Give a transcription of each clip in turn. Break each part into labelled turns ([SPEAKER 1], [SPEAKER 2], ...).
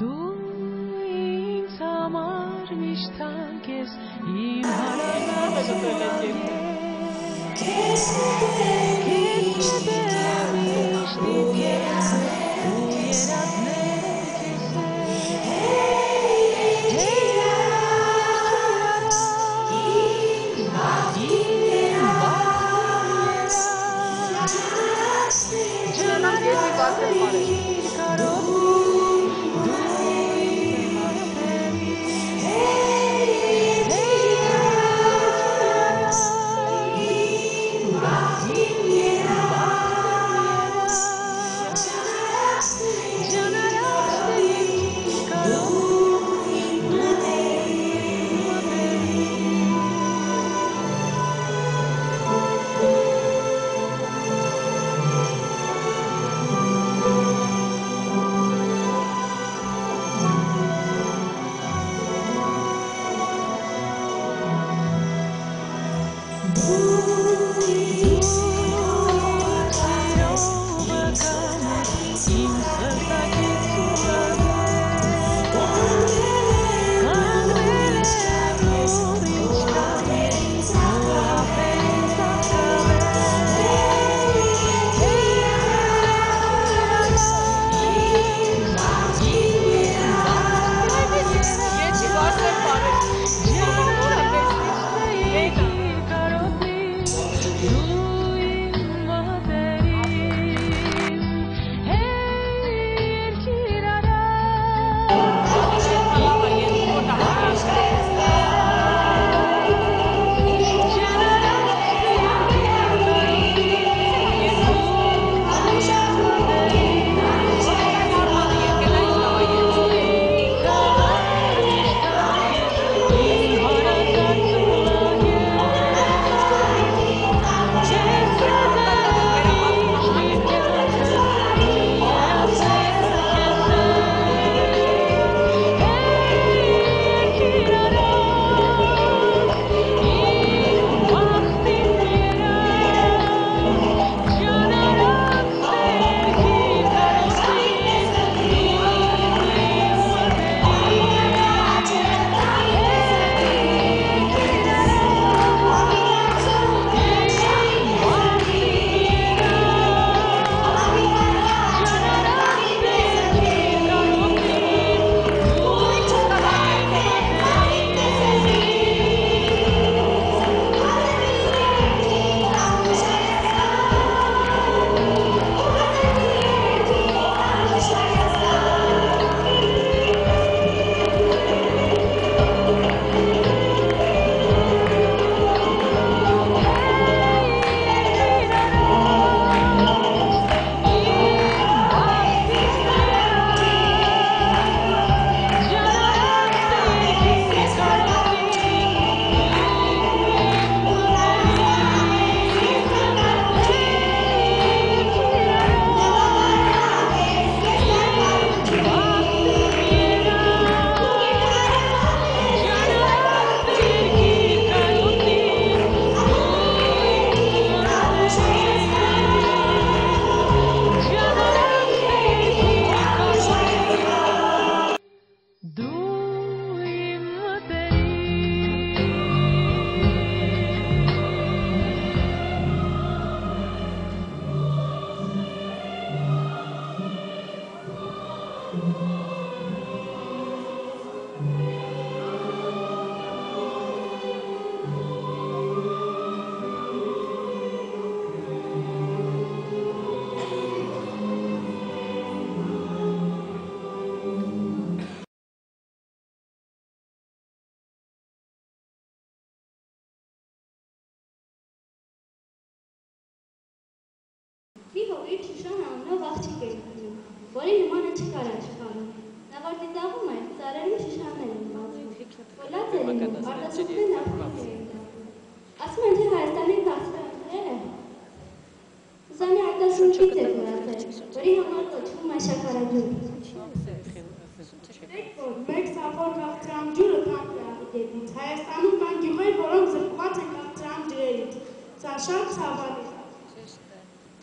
[SPEAKER 1] Դու ինձ համար միշտ թանկ ես, իմ հարազատ Քեզ միշտ իմ ես, ու երազներ քեզ
[SPEAKER 2] Իր Շուշան անունով աղջիկ էր ունենում, որի նմանը չկար աշխարհում։ Նա որ ծիծաղում էր, ծառերում շշաններ են բացվում, որ լաց էր լինում, արտասուքներն աղբյուր էին դառնում։ Ասում են, թե Հայաստանի քաղաքացիները Սուսանի արտասուքից էր մնացել, որի համար կոչվում է շաքարաջուր։
[SPEAKER 3] Մեկ սափոր քաղցրամ ջուրը քաղցրամի դեպից, Հայաստանում կան գյուղեր, որոնք զրկված են քաղցրամ ջրերից, սա շատ ցավալի է։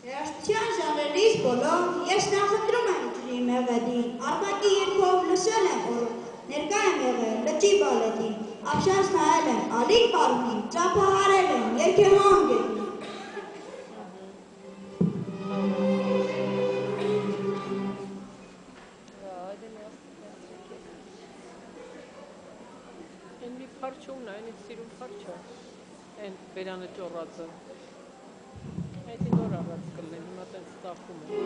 [SPEAKER 4] Երաշտության ժամերից բոլոր ես նախընտրում եմ ջրի մեղեդին, արտակի երկով լսել եմ օրոք, ներկա եմ եղել լճի բալետին, ապշած նայել եմ ալիք պարունին, ծափահարել եմ երկեհան գետին։
[SPEAKER 1] Են մի պարչ ունն է, են սիրում պարչ է, են բերանը ճորածը, այդ նոր առած կլեն, հիմա տենց ծախում է։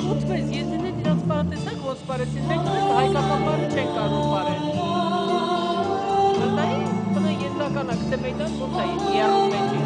[SPEAKER 1] Ամոթվես, եթե նետ իրանց պարատեսակ ոնց պարեցին, մենք նույնք հայկապապարը չեն կարող պարել։ Հատայի, բնա ենդականա կտե մեյդան ոնց է իարում մեջի։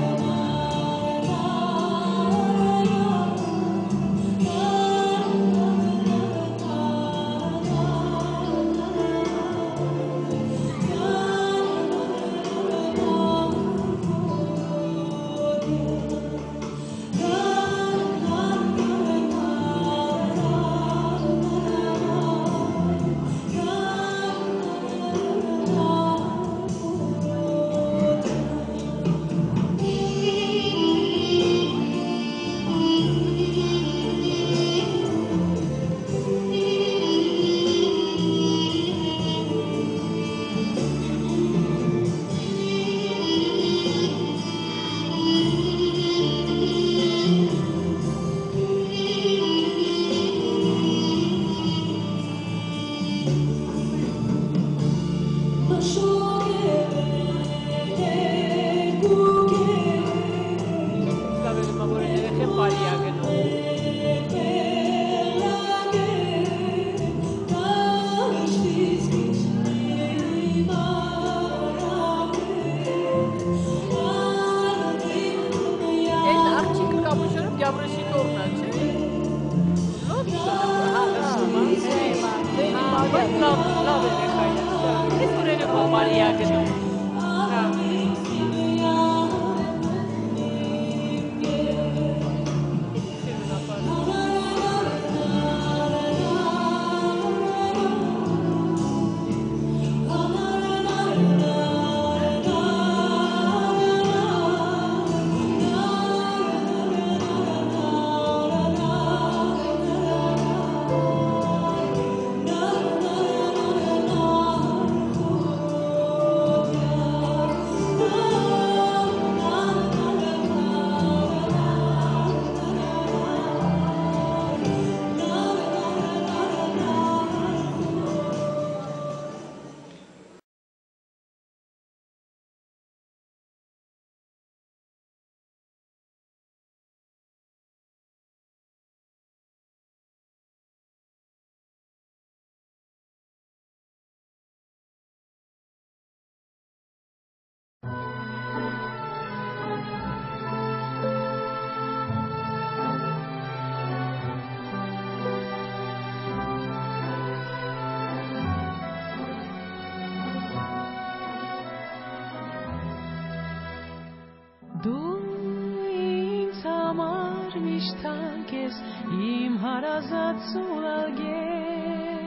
[SPEAKER 1] Իմ հարազատ սուլագեր,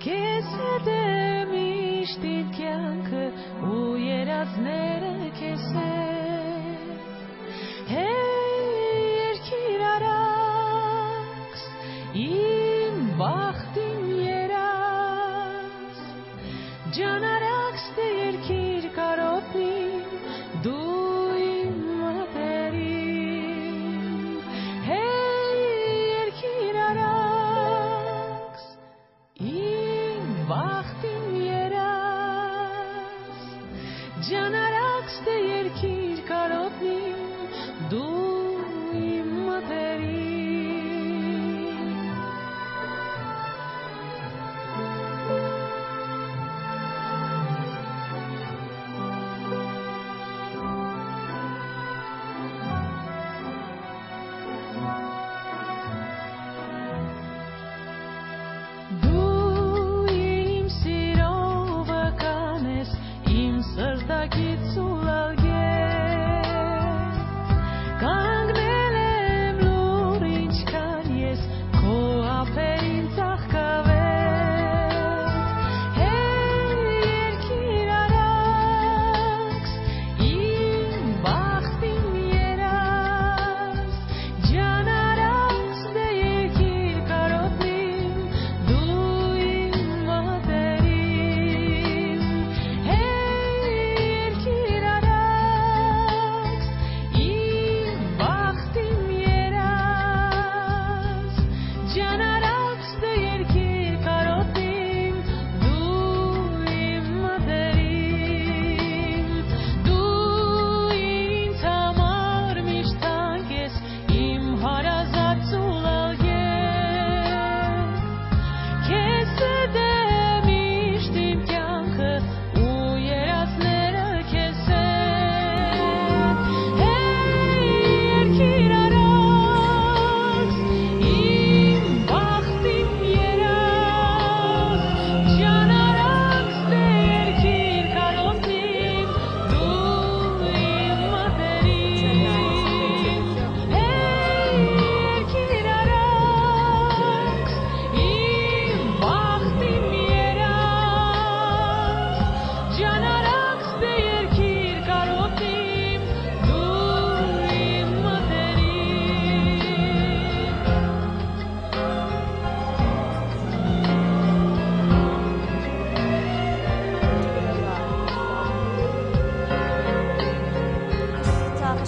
[SPEAKER 1] քեզ հետ է միշտ իմ կյանքը ու երազները քեզ հետ, երկիր արաքս, իմ բախտին երաս, ջան արաքս դե երկիր կարոտնիմ, դու իմ մատերի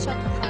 [SPEAKER 5] շատ